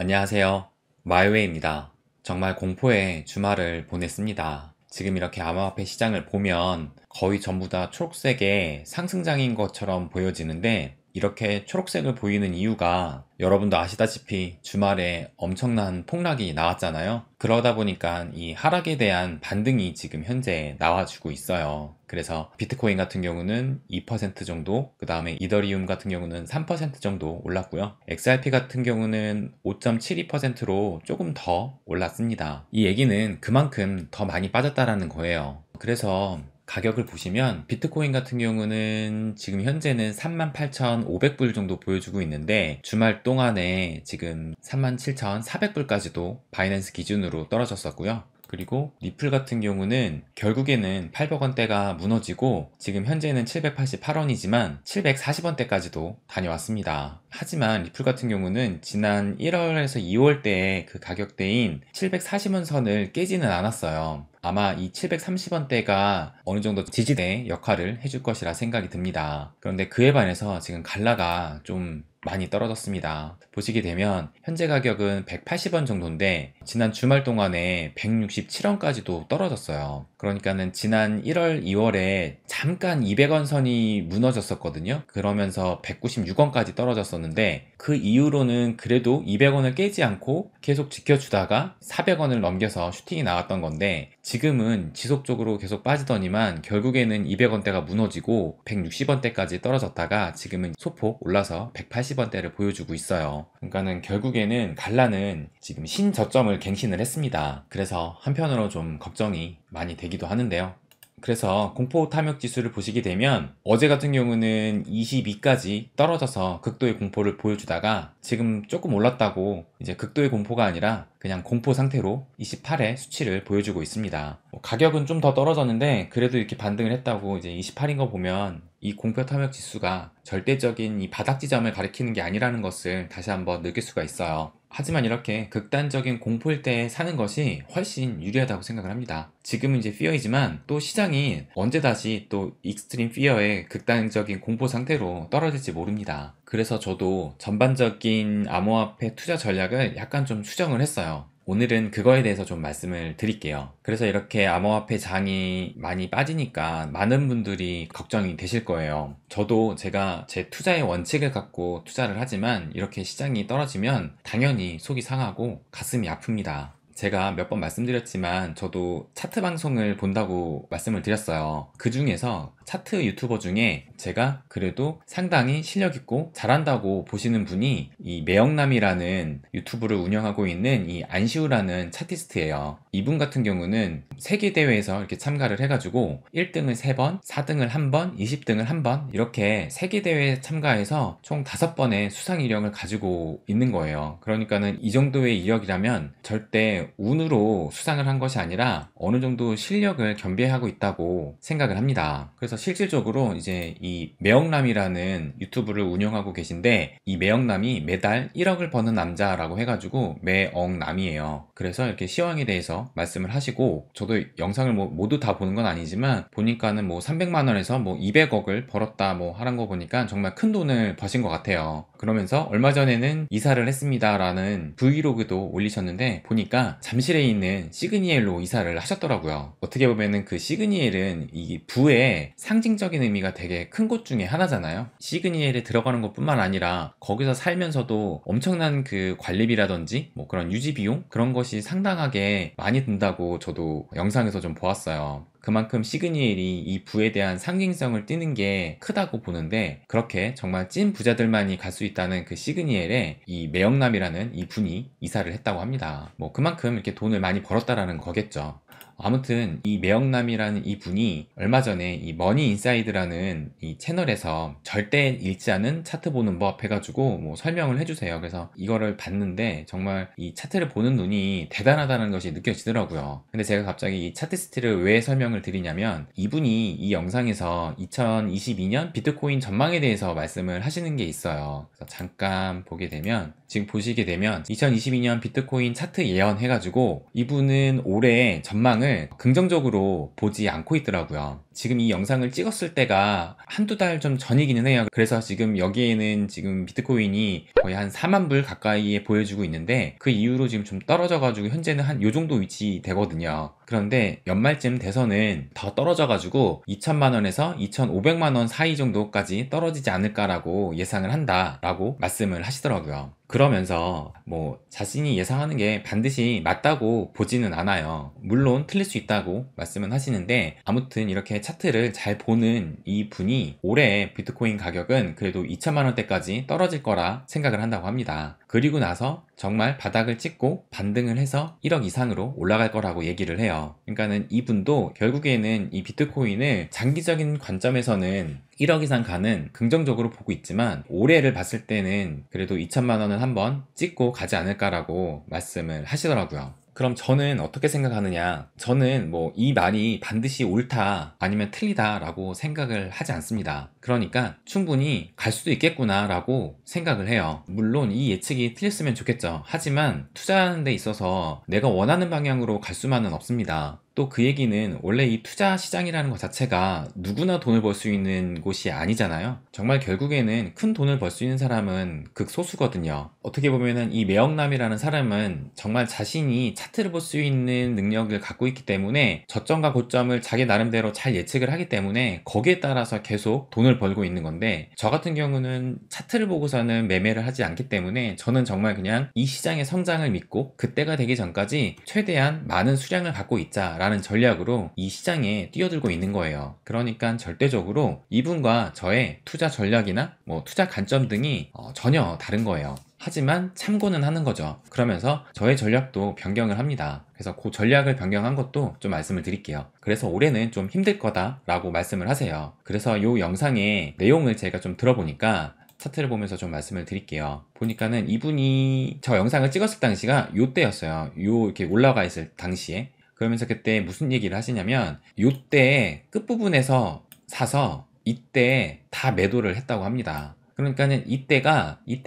안녕하세요. 마이웨이입니다. 정말 공포의 주말을 보냈습니다. 지금 이렇게 암호화폐 시장을 보면 거의 전부 다 초록색의 상승장인 것처럼 보여지는데, 이렇게 초록색을 보이는 이유가 여러분도 아시다시피 주말에 엄청난 폭락이 나왔잖아요. 그러다 보니까 이 하락에 대한 반등이 지금 현재 나와주고 있어요. 그래서 비트코인 같은 경우는 2% 정도, 그 다음에 이더리움 같은 경우는 3% 정도 올랐고요. XRP 같은 경우는 5.72%로 조금 더 올랐습니다. 이 얘기는 그만큼 더 많이 빠졌다라는 거예요. 그래서 가격을 보시면 비트코인 같은 경우는 지금 현재는 38,500불 정도 보여주고 있는데, 주말 동안에 지금 37,400불까지도 바이낸스 기준으로 떨어졌었고요. 그리고 리플 같은 경우는 결국에는 800원대가 무너지고 지금 현재는 788원이지만 740원대까지도 다녀왔습니다. 하지만 리플 같은 경우는 지난 1월에서 2월 때의 그 가격대인 740원 선을 깨지는 않았어요. 아마 이 730원대가 어느 정도 지지대 역할을 해줄 것이라 생각이 듭니다. 그런데 그에 반해서 지금 갈라가 좀 많이 떨어졌습니다. 보시게 되면 현재 가격은 180원 정도인데 지난 주말 동안에 167원까지도 떨어졌어요. 그러니까는 지난 1월, 2월에 잠깐 200원 선이 무너졌었거든요. 그러면서 196원까지 떨어졌었는데, 그 이후로는 그래도 200원을 깨지 않고 계속 지켜주다가 400원을 넘겨서 슈팅이 나왔던 건데, 지금은 지속적으로 계속 빠지더니만 결국에는 200원대가 무너지고 160원대까지 떨어졌다가 지금은 소폭 올라서 180원대를 보여주고 있어요. 그러니까는 결국에는 갈라는 지금 신저점을 갱신을 했습니다. 그래서 한편으로 좀 걱정이 많이 되기도 하는데요. 그래서 공포 탐욕 지수를 보시게 되면 어제 같은 경우는 22까지 떨어져서 극도의 공포를 보여주다가 지금 조금 올랐다고 이제 극도의 공포가 아니라 그냥 공포 상태로 28의 수치를 보여주고 있습니다. 가격은 좀 더 떨어졌는데 그래도 이렇게 반등을 했다고 이제 28인 거 보면 이 공포 탐욕 지수가 절대적인 이 바닥 지점을 가리키는 게 아니라는 것을 다시 한번 느낄 수가 있어요. 하지만 이렇게 극단적인 공포일 때 사는 것이 훨씬 유리하다고 생각을 합니다. 지금은 이제 피어이지만 또 시장이 언제 다시 또 익스트림 피어의 극단적인 공포 상태로 떨어질지 모릅니다. 그래서 저도 전반적인 암호화폐 투자 전략을 약간 좀 수정을 했어요. 오늘은 그거에 대해서 좀 말씀을 드릴게요. 그래서 이렇게 암호화폐 장이 많이 빠지니까 많은 분들이 걱정이 되실 거예요. 저도 제가 제 투자의 원칙을 갖고 투자를 하지만 이렇게 시장이 떨어지면 당연히 속이 상하고 가슴이 아픕니다. 제가 몇 번 말씀드렸지만 저도 차트 방송을 본다고 말씀을 드렸어요. 그 중에서 차트 유튜버 중에 제가 그래도 상당히 실력 있고 잘한다고 보시는 분이 이 매영남이라는 유튜브를 운영하고 있는 이 안시우라는 차티스트예요. 이분 같은 경우는 세계 대회에서 이렇게 참가를 해가지고 1등을 3번, 4등을 1번, 20등을 1번 이렇게 세계 대회에 참가해서 총 5번의 수상 이력을 가지고 있는 거예요. 그러니까는 이 정도의 이력이라면 절대 운으로 수상을 한 것이 아니라 어느 정도 실력을 겸비하고 있다고 생각을 합니다. 그래서 실질적으로 이제 이 매영남이라는 유튜브를 운영하고 계신데, 이 매영남이 매달 1억을 버는 남자라고 해가지고 매억남이에요. 그래서 이렇게 시황에 대해서 말씀을 하시고, 저도 영상을 뭐 모두 다 보는 건 아니지만 보니까는 뭐 300만 원에서 뭐 200억을 벌었다 뭐 하는 거 보니까 정말 큰 돈을 버신 것 같아요. 그러면서 얼마 전에는 이사를 했습니다 라는 브이로그도 올리셨는데 보니까 잠실에 있는 시그니엘로 이사를 하셨더라고요. 어떻게 보면은 그 시그니엘은 이 부의 상징적인 의미가 되게 큰 곳 중에 하나잖아요. 시그니엘에 들어가는 것뿐만 아니라 거기서 살면서도 엄청난 그 관리비라든지 뭐 그런 유지 비용 그런 것이 상당하게 많이 든다고 저도 영상에서 좀 보았어요. 그만큼 시그니엘이 이 부에 대한 상징성을 띠는 게 크다고 보는데, 그렇게 정말 찐 부자들만이 갈 수 있다는 그 시그니엘에 이 매영남이라는 이 분이 이사를 했다고 합니다. 뭐 그만큼 이렇게 돈을 많이 벌었다라는 거겠죠. 아무튼 이 매영남이라는 이 분이 얼마 전에 이 머니인사이드라는 이 채널에서 절대 읽지 않은 차트 보는 법 해가지고 뭐 설명을 해주세요. 그래서 이거를 봤는데 정말 이 차트를 보는 눈이 대단하다는 것이 느껴지더라고요. 근데 제가 갑자기 이 차트스트를 왜 설명을 드리냐면, 이분이 이 영상에서 2022년 비트코인 전망에 대해서 말씀을 하시는 게 있어요. 그래서 잠깐 보게 되면, 지금 보시게 되면 2022년 비트코인 차트 예언 해가지고 이분은 올해 전망 전망을 긍정적으로 보지 않고 있더라고요. 지금 이 영상을 찍었을 때가 한두 달 좀 전이기는 해요. 그래서 지금 여기에는 지금 비트코인이 거의 한 4만 불 가까이에 보여주고 있는데, 그 이후로 지금 좀 떨어져가지고 현재는 한 요 정도 위치 되거든요. 그런데 연말쯤 돼서는 더 떨어져가지고 2천만 원에서 2,500만 원 사이 정도까지 떨어지지 않을까라고 예상을 한다라고 말씀을 하시더라고요. 그러면서 뭐 자신이 예상하는 게 반드시 맞다고 보지는 않아요. 물론 틀릴 수 있다고 말씀은 하시는데, 아무튼 이렇게 차트를 잘 보는 이 분이 올해 비트코인 가격은 그래도 2천만 원대까지 떨어질 거라 생각을 한다고 합니다. 그리고 나서 정말 바닥을 찍고 반등을 해서 1억 이상으로 올라갈 거라고 얘기를 해요. 그러니까는 이분도 결국에는 이 비트코인을 장기적인 관점에서는 1억 이상 가는 긍정적으로 보고 있지만, 올해를 봤을 때는 그래도 2천만 원은 한번 찍고 가지 않을까라고 말씀을 하시더라고요. 그럼 저는 어떻게 생각하느냐? 저는 뭐 이 말이 반드시 옳다 아니면 틀리다 라고 생각을 하지 않습니다. 그러니까 충분히 갈 수도 있겠구나 라고 생각을 해요. 물론 이 예측이 틀렸으면 좋겠죠. 하지만 투자하는 데 있어서 내가 원하는 방향으로 갈 수만은 없습니다. 또 그 얘기는 원래 이 투자 시장이라는 것 자체가 누구나 돈을 벌 수 있는 곳이 아니잖아요. 정말 결국에는 큰 돈을 벌 수 있는 사람은 극소수거든요. 어떻게 보면은 이 매영남이라는 사람은 정말 자신이 차트를 볼 수 있는 능력을 갖고 있기 때문에 저점과 고점을 자기 나름대로 잘 예측을 하기 때문에 거기에 따라서 계속 돈을 벌고 있는 건데, 저 같은 경우는 차트를 보고서는 매매를 하지 않기 때문에 저는 정말 그냥 이 시장의 성장을 믿고 그때가 되기 전까지 최대한 많은 수량을 갖고 있자라는 전략으로 이 시장에 뛰어들고 있는 거예요. 그러니까 절대적으로 이분과 저의 투자 전략이나 뭐 투자 관점 등이 전혀 다른 거예요. 하지만 참고는 하는 거죠. 그러면서 저의 전략도 변경을 합니다. 그래서 그 전략을 변경한 것도 좀 말씀을 드릴게요. 그래서 올해는 좀 힘들 거다 라고 말씀을 하세요. 그래서 이 영상의 내용을 제가 좀 들어보니까 차트를 보면서 좀 말씀을 드릴게요. 보니까는 이분이 저 영상을 찍었을 당시가 요때였어요. 요 이렇게 올라가 있을 당시에. 그러면서 그때 무슨 얘기를 하시냐면, 요때 끝부분에서 사서 이때 다 매도를 했다고 합니다. 그러니까는 이때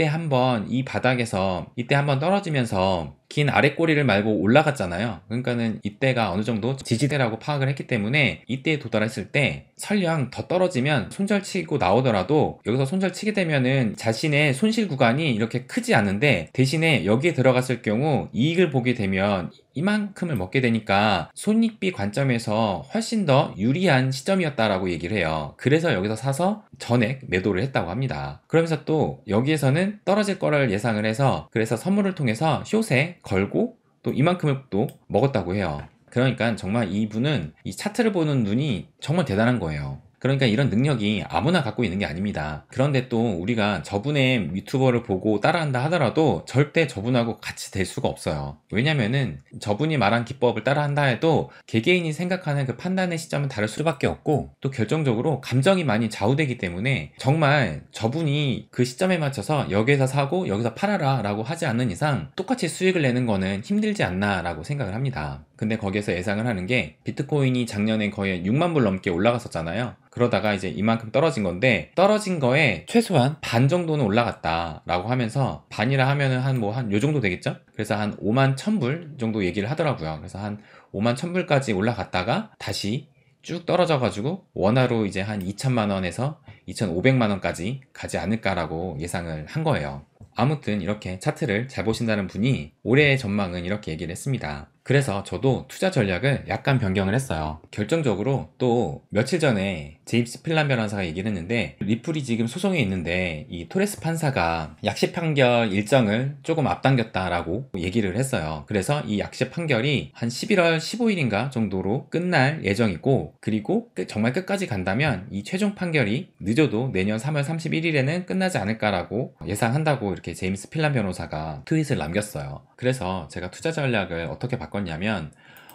한번 이 바닥에서 이때 한번 떨어지면서 긴 아래 꼬리를 말고 올라갔잖아요. 그러니까는 이때가 어느 정도 지지대라고 파악을 했기 때문에 이때에 도달했을 때 설령 더 떨어지면 손절치고 나오더라도 여기서 손절치게 되면은 자신의 손실 구간이 이렇게 크지 않은데, 대신에 여기에 들어갔을 경우 이익을 보게 되면 이만큼을 먹게 되니까 손익비 관점에서 훨씬 더 유리한 시점이었다라고 얘기를 해요. 그래서 여기서 사서 전액 매도를 했다고 합니다. 그러면서 또 여기에서는 떨어질 거를 예상을 해서 그래서 선물을 통해서 숏에 걸고 또 이만큼을 또 먹었다고 해요. 그러니까 정말 이분은 이 차트를 보는 눈이 정말 대단한 거예요. 그러니까 이런 능력이 아무나 갖고 있는 게 아닙니다. 그런데 또 우리가 저분의 유튜버를 보고 따라한다 하더라도 절대 저분하고 같이 될 수가 없어요. 왜냐면은 저분이 말한 기법을 따라한다 해도 개개인이 생각하는 그 판단의 시점은 다를 수밖에 없고, 또 결정적으로 감정이 많이 좌우되기 때문에 정말 저분이 그 시점에 맞춰서 여기서 사고 여기서 팔아라 라고 하지 않는 이상 똑같이 수익을 내는 거는 힘들지 않나 라고 생각을 합니다. 근데 거기에서 예상을 하는 게, 비트코인이 작년에 거의 6만 불 넘게 올라갔었잖아요. 그러다가 이제 이만큼 떨어진 건데, 떨어진 거에 최소한 반 정도는 올라갔다 라고 하면서, 반이라 하면은 한 요 정도 되겠죠? 그래서 한 5만 1,000불 정도 얘기를 하더라고요. 그래서 한 5만 1,000불까지 올라갔다가 다시 쭉 떨어져가지고 원화로 이제 한 2천만 원에서 2,500만 원까지 가지 않을까라고 예상을 한 거예요. 아무튼 이렇게 차트를 잘 보신다는 분이 올해의 전망은 이렇게 얘기를 했습니다. 그래서 저도 투자 전략을 약간 변경을 했어요. 결정적으로 또 며칠 전에 제임스 필란 변호사가 얘기를 했는데, 리플이 지금 소송에 있는데 이 토레스 판사가 약식 판결 일정을 조금 앞당겼다라고 얘기를 했어요. 그래서 이 약식 판결이 한 11월 15일인가 정도로 끝날 예정이고, 그리고 정말 끝까지 간다면 이 최종 판결이 늦어도 내년 3월 31일에는 끝나지 않을까라고 예상한다고 이렇게 제임스 필란 변호사가 트윗을 남겼어요. 그래서 제가 투자 전략을 어떻게 바꿨냐면,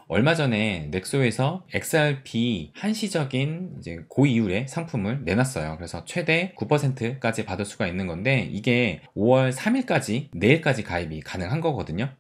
얼마 전에 넥소에서 XRP 한시적인 이제 고이율의 상품을 내놨어요. 그래서 최대 9%까지 받을 수가 있는 건데, 이게 5월 3일까지 내일까지 가입이 가능한 거거든요.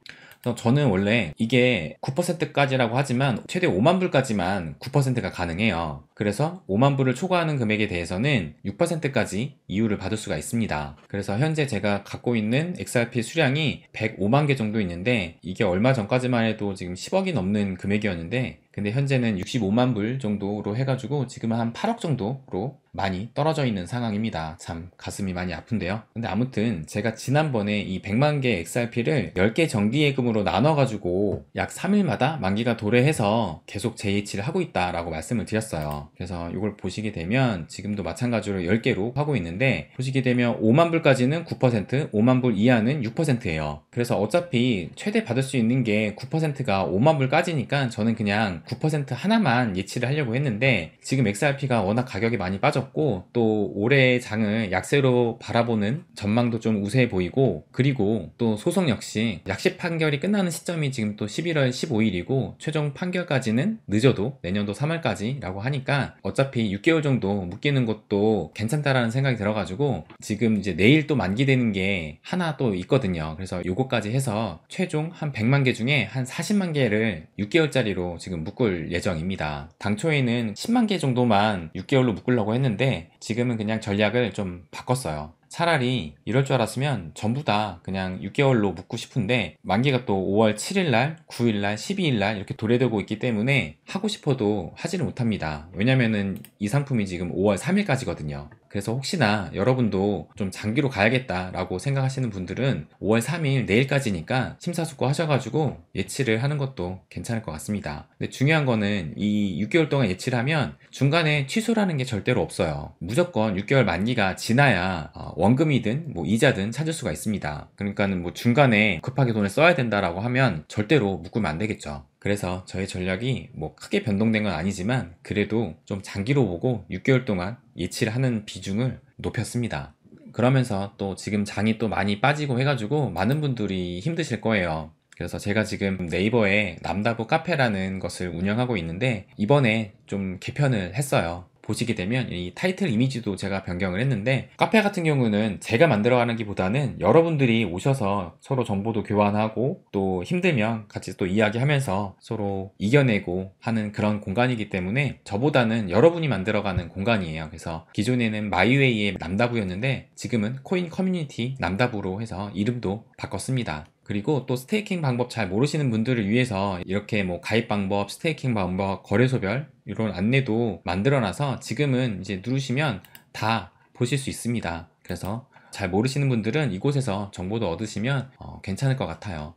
그래서 저는 원래 이게 9%까지라고 하지만 최대 5만 불까지만 9%가 가능해요. 그래서 5만 불을 초과하는 금액에 대해서는 6%까지 이율을 받을 수가 있습니다. 그래서 현재 제가 갖고 있는 XRP 수량이 105만 개 정도 있는데, 이게 얼마 전까지만 해도 지금 10억이 넘는 금액이었는데, 근데 현재는 65만 불 정도로 해가지고 지금은 한 8억 정도로 많이 떨어져 있는 상황입니다. 참 가슴이 많이 아픈데요. 근데 아무튼 제가 지난번에 이 100만 개 XRP를 10개 정기예금으로 나눠가지고 약 3일마다 만기가 도래해서 계속 JH를 하고 있다라고 말씀을 드렸어요. 그래서 이걸 보시게 되면 지금도 마찬가지로 10개로 하고 있는데, 보시게 되면 5만 불까지는 9%, 5만 불 이하는 6%예요. 그래서 어차피 최대 받을 수 있는 게 9%가 5만 불까지니까 저는 그냥 9% 하나만 예치를 하려고 했는데, 지금 XRP가 워낙 가격이 많이 빠졌고 또 올해 장을 약세로 바라보는 전망도 좀 우세해 보이고, 그리고 또 소송 역시 약식 판결이 끝나는 시점이 지금 또 11월 15일이고 최종 판결까지는 늦어도 내년도 3월까지라고 하니까 어차피 6개월 정도 묶이는 것도 괜찮다라는 생각이 들어가지고 지금 이제 내일 또 만기되는 게 하나 또 있거든요. 그래서 요거까지 해서 최종 한 100만 개 중에 한 40만 개를 6개월짜리로 지금 묶을 예정입니다. 당초에는 10만 개 정도만 6개월로 묶으려고 했는데 지금은 그냥 전략을 좀 바꿨어요. 차라리 이럴 줄 알았으면 전부 다 그냥 6개월로 묶고 싶은데, 만기가 또 5월 7일날, 9일날, 12일날 이렇게 도래되고 있기 때문에 하고 싶어도 하지를 못합니다. 왜냐면은 이 상품이 지금 5월 3일까지거든요. 그래서 혹시나 여러분도 좀 장기로 가야겠다라고 생각하시는 분들은 5월 3일 내일까지니까 심사숙고 하셔가지고 예치를 하는 것도 괜찮을 것 같습니다. 근데 중요한 거는 이 6개월 동안 예치를 하면 중간에 취소라는 게 절대로 없어요. 무조건 6개월 만기가 지나야 원금이든 뭐 이자든 찾을 수가 있습니다. 그러니까는 뭐 중간에 급하게 돈을 써야 된다라고 하면 절대로 묶으면 안 되겠죠. 그래서 저의 전략이 뭐 크게 변동된 건 아니지만 그래도 좀 장기로 보고 6개월 동안 예치를 하는 비중을 높였습니다. 그러면서 또 지금 장이 또 많이 빠지고 해가지고 많은 분들이 힘드실 거예요. 그래서 제가 지금 네이버에 남다부 카페라는 것을 운영하고 있는데 이번에 좀 개편을 했어요. 보시게 되면 이 타이틀 이미지도 제가 변경을 했는데, 카페 같은 경우는 제가 만들어가는 기보다는 여러분들이 오셔서 서로 정보도 교환하고 또 힘들면 같이 또 이야기하면서 서로 이겨내고 하는 그런 공간이기 때문에 저보다는 여러분이 만들어가는 공간이에요. 그래서 기존에는 마이웨이의 남다부였는데 지금은 코인 커뮤니티 남다부로 해서 이름도 바꿨습니다. 그리고 또 스테이킹 방법 잘 모르시는 분들을 위해서 이렇게 뭐 가입 방법, 스테이킹 방법, 거래소별 이런 안내도 만들어놔서 지금은 이제 누르시면 다 보실 수 있습니다. 그래서 잘 모르시는 분들은 이곳에서 정보도 얻으시면 괜찮을 것 같아요.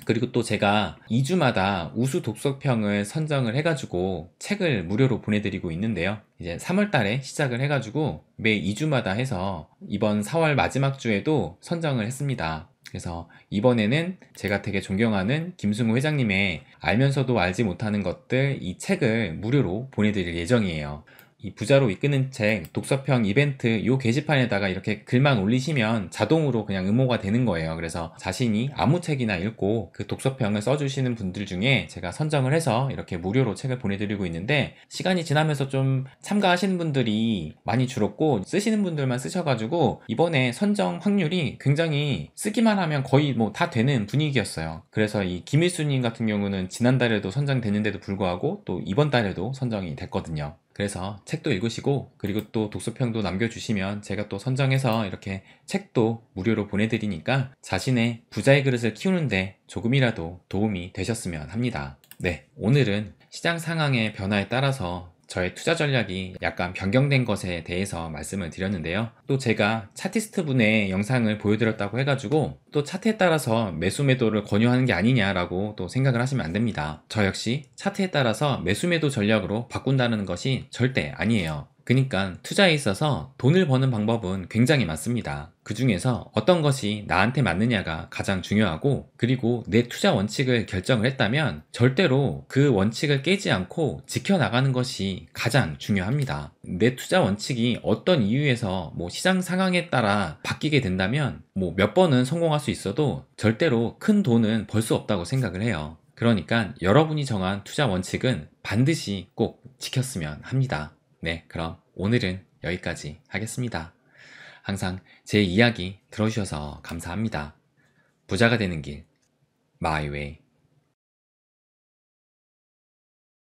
그리고 또 제가 2주마다 우수 독서평을 선정을 해가지고 책을 무료로 보내드리고 있는데요. 이제 3월 달에 시작을 해가지고 매 2주마다 해서 이번 4월 마지막 주에도 선정을 했습니다. 그래서 이번에는 제가 되게 존경하는 김승우 회장님의 알면서도 알지 못하는 것들, 이 책을 무료로 보내드릴 예정이에요. 이 부자로 이끄는 책 독서평 이벤트 요 게시판에다가 이렇게 글만 올리시면 자동으로 그냥 응모가 되는 거예요. 그래서 자신이 아무 책이나 읽고 그 독서평을 써주시는 분들 중에 제가 선정을 해서 이렇게 무료로 책을 보내드리고 있는데, 시간이 지나면서 좀 참가하시는 분들이 많이 줄었고 쓰시는 분들만 쓰셔가지고 이번에 선정 확률이 굉장히 쓰기만 하면 거의 뭐 다 되는 분위기였어요. 그래서 이 김일수님 같은 경우는 지난달에도 선정됐는데도 불구하고 또 이번 달에도 선정이 됐거든요. 그래서 책도 읽으시고 그리고 또 독서평도 남겨주시면 제가 또 선정해서 이렇게 책도 무료로 보내드리니까 자신의 부자의 그릇을 키우는데 조금이라도 도움이 되셨으면 합니다. 네, 오늘은 시장 상황의 변화에 따라서 저의 투자 전략이 약간 변경된 것에 대해서 말씀을 드렸는데요. 또 제가 차티스트 분의 영상을 보여드렸다고 해가지고 또 차트에 따라서 매수 매도를 권유하는 게 아니냐라고 또 생각을 하시면 안 됩니다. 저 역시 차트에 따라서 매수 매도 전략으로 바꾼다는 것이 절대 아니에요. 그러니까 투자에 있어서 돈을 버는 방법은 굉장히 많습니다. 그 중에서 어떤 것이 나한테 맞느냐가 가장 중요하고, 그리고 내 투자 원칙을 결정을 했다면 절대로 그 원칙을 깨지 않고 지켜나가는 것이 가장 중요합니다. 내 투자 원칙이 어떤 이유에서 뭐 시장 상황에 따라 바뀌게 된다면 뭐 몇 번은 성공할 수 있어도 절대로 큰 돈은 벌 수 없다고 생각을 해요. 그러니까 여러분이 정한 투자 원칙은 반드시 꼭 지켰으면 합니다. 네, 그럼 오늘은 여기까지 하겠습니다. 항상 제 이야기 들어주셔서 감사합니다. 부자가 되는 길 마이웨이.